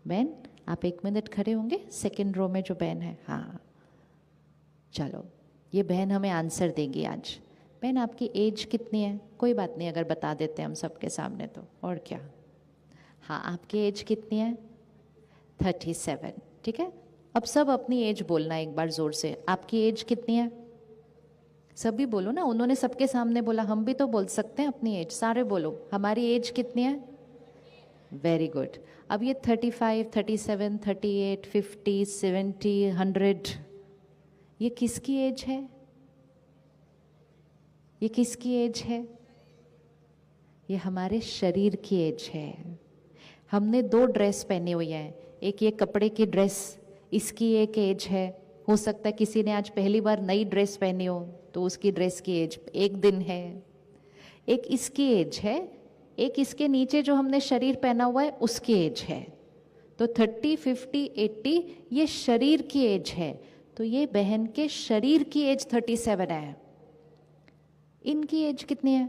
बहन आप 1 मिनट खड़े होंगे, सेकंड रो में जो बहन है। हाँ चलो, ये बहन हमें आंसर देंगी आज। बहन आपकी एज कितनी है? कोई बात नहीं अगर बता देते हैं हम सबके सामने तो, और क्या। हाँ आपकी एज कितनी है? 37। ठीक है, अब सब अपनी एज बोलना एक बार ज़ोर से। आपकी एज कितनी है? सभी बोलो ना, उन्होंने सबके सामने बोला, हम भी तो बोल सकते हैं अपनी एज। सारे बोलो, हमारी एज कितनी है? Very good. अब ये 35, 37, 38, 50, 70, 100, ये किसकी एज है? ये किसकी एज है? ये हमारे शरीर की एज है। हमने 2 ड्रेस पहनी हुई है, एक ये कपड़े की ड्रेस, इसकी एक एज है। हो सकता है किसी ने आज पहली बार नई ड्रेस पहनी हो तो उसकी ड्रेस की एज 1 दिन है। एक इसकी एज है, एक इसके नीचे जो हमने शरीर पहना हुआ है उसकी एज है। तो 30, 50, 80 ये शरीर की एज है। तो ये बहन के शरीर की एज 37 है। इनकी एज कितनी है?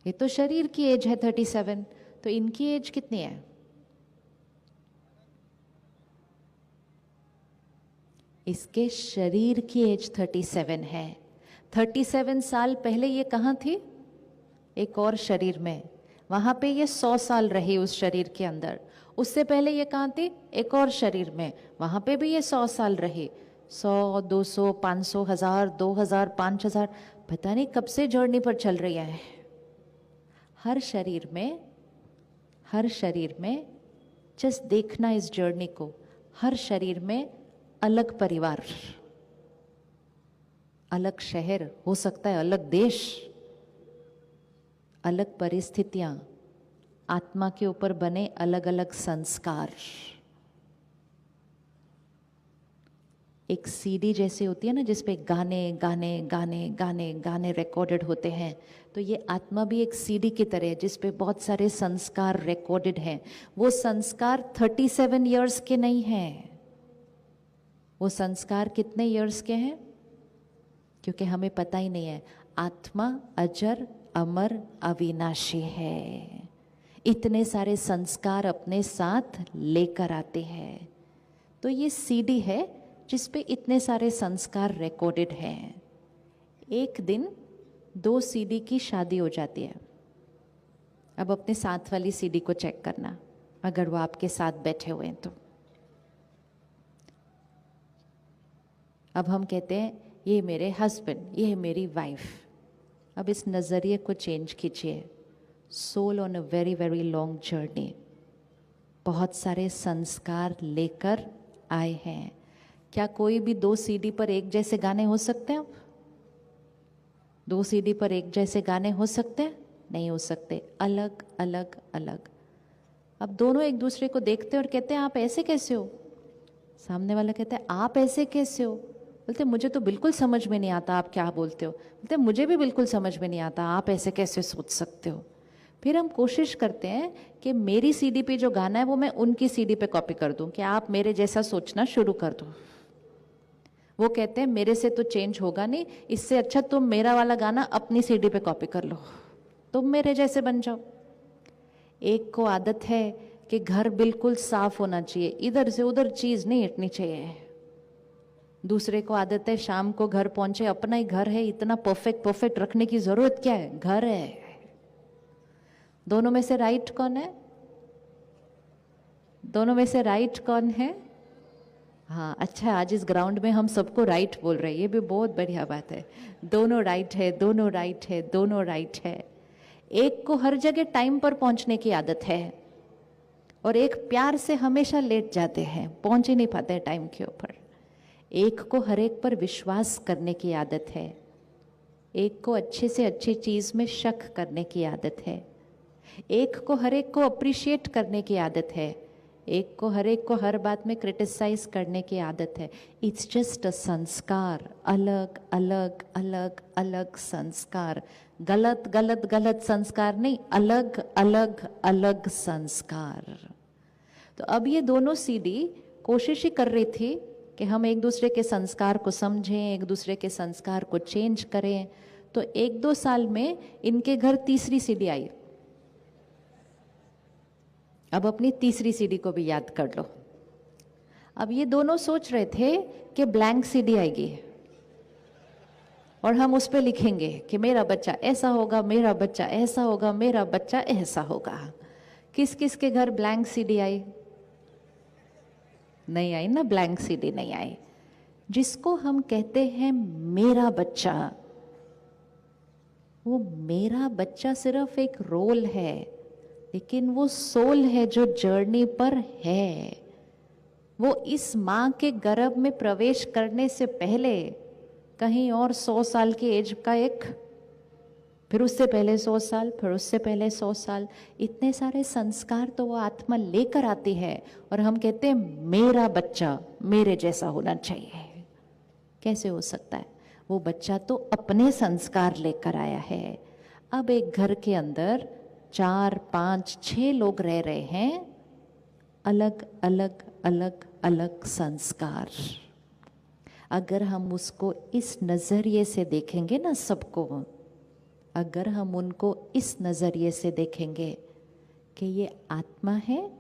ये तो शरीर की एज है 37, तो इनकी एज कितनी है? इसके शरीर की एज 37 है। 37 साल पहले ये कहाँ थी? एक और शरीर में। वहां पे ये 100 साल रही उस शरीर के अंदर। उससे पहले ये कहाँ थी? एक और शरीर में, वहां पे भी ये 100 साल रही। 100, 200, 500, 1000, 2000, 5000, पता नहीं कब से जर्नी पर चल रही है। हर शरीर में जस्ट देखना इस जर्नी को। हर शरीर में अलग परिवार, अलग शहर, हो सकता है अलग देश, अलग परिस्थितियां, आत्मा के ऊपर बने अलग अलग संस्कार। एक सीडी जैसे होती है ना, जिसपे गाने गाने गाने गाने गाने रिकॉर्डेड होते हैं, तो ये आत्मा भी एक सीडी की तरह है जिसपे बहुत सारे संस्कार रिकॉर्डेड हैं। वो संस्कार 37 इयर्स के नहीं हैं। वो संस्कार कितने इयर्स के हैं? क्योंकि हमें पता ही नहीं है। आत्मा अजर अमर अविनाशी है। इतने सारे संस्कार अपने साथ लेकर आते हैं। तो ये सीडी है जिस पे इतने सारे संस्कार रिकॉर्डेड हैं। एक दिन 2 सीडी की शादी हो जाती है। अब अपने साथ वाली सीडी को चेक करना, अगर वो आपके साथ बैठे हुए हैं तो। अब हम कहते हैं ये मेरे हस्बैंड, ये मेरी वाइफ। अब इस नज़रिए को चेंज कीजिए। Soul on a very very long journey, बहुत सारे संस्कार लेकर आए हैं। क्या कोई भी 2 सीडी पर एक जैसे गाने हो सकते हैं? 2 सीडी पर एक जैसे गाने हो सकते हैं? नहीं हो सकते, अलग अलग अलग। अब दोनों एक दूसरे को देखते हैं और कहते हैं आप ऐसे कैसे हो? सामने वाला कहता है आप ऐसे कैसे हो? बोलते मुझे तो बिल्कुल समझ में नहीं आता आप क्या बोलते हो। बोलते मुझे भी बिल्कुल समझ में नहीं आता, आप ऐसे कैसे सोच सकते हो? फिर हम कोशिश करते हैं कि मेरी सीडी पे जो गाना है वो मैं उनकी सीडी पे कॉपी कर दूं, कि आप मेरे जैसा सोचना शुरू कर दो। वो कहते हैं मेरे से तो चेंज होगा नहीं, इससे अच्छा तुम मेरा वाला गाना अपनी सीडी पे कॉपी कर लो, तुम मेरे जैसे बन जाओ। एक को आदत है कि घर बिल्कुल साफ होना चाहिए, इधर से उधर चीज नहीं हटनी चाहिए। दूसरे को आदत है शाम को घर पहुंचे, अपना ही घर है, इतना परफेक्ट परफेक्ट रखने की जरूरत क्या है, घर है। दोनों में से राइट कौन है? दोनों में से राइट कौन है? हाँ अच्छा, आज इस ग्राउंड में हम सबको राइट बोल रहे हैं, ये भी बहुत बढ़िया बात है। दोनों राइट है, दोनों राइट है, दोनों राइट है। एक को हर जगह टाइम पर पहुंचने की आदत है और एक प्यार से हमेशा लेट जाते हैं, पहुंच ही नहीं पाते टाइम के ऊपर। एक को हर एक पर विश्वास करने की आदत है, एक को अच्छे से अच्छी चीज में शक करने की आदत है, एक को हर एक को अप्रिशिएट करने की आदत है, एक को हर एक को हर बात में क्रिटिसाइज करने की आदत है। इट्स जस्ट अ संस्कार, अलग अलग अलग अलग संस्कार। गलत गलत गलत संस्कार नहीं, अलग अलग अलग संस्कार। तो अब ये दोनों सीडी कोशिश ही कर रही थी कि हम एक दूसरे के संस्कार को समझें, एक दूसरे के संस्कार को चेंज करें। तो 1-2 साल में इनके घर तीसरी सीडी आई। अब अपनी तीसरी सीडी को भी याद कर लो। अब ये दोनों सोच रहे थे कि ब्लैंक सीडी आएगी और हम उस पर लिखेंगे कि मेरा बच्चा ऐसा होगा, मेरा बच्चा ऐसा होगा, मेरा बच्चा ऐसा होगा। किस किस के घर ब्लैंक सीडी आई? नहीं आई ना, ब्लैंक सीडी नहीं आई। जिसको हम कहते हैं मेरा बच्चा, वो मेरा बच्चा सिर्फ एक रोल है, लेकिन वो सोल है जो जर्नी पर है। वो इस माँ के गर्भ में प्रवेश करने से पहले कहीं और 100 साल की एज का एक, फिर उससे पहले 100 साल, फिर उससे पहले 100 साल, इतने सारे संस्कार तो वो आत्मा लेकर आती है और हम कहते हैं मेरा बच्चा मेरे जैसा होना चाहिए। कैसे हो सकता है? वो बच्चा तो अपने संस्कार लेकर आया है। अब एक घर के अंदर 4, 5, 6 लोग रह रहे हैं, अलग अलग अलग अलग संस्कार। अगर हम उसको इस नज़रिए से देखेंगे ना सबको, अगर हम उनको इस नज़रिए से देखेंगे कि ये आत्मा है,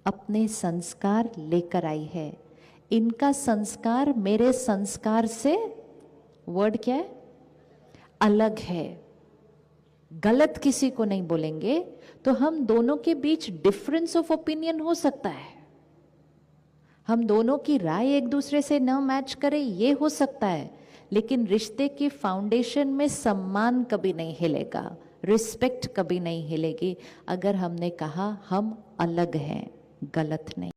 अपने संस्कार लेकर आई है, इनका संस्कार मेरे संस्कार से, वर्ड क्या है, अलग है, गलत किसी को नहीं बोलेंगे, तो हम दोनों के बीच डिफरेंस ऑफ ओपिनियन हो सकता है, हम दोनों की राय एक दूसरे से न मैच करे, ये हो सकता है, लेकिन रिश्ते की फाउंडेशन में सम्मान कभी नहीं हिलेगा, रिस्पेक्ट कभी नहीं हिलेगी अगर हमने कहा हम अलग हैं, गलत नहीं।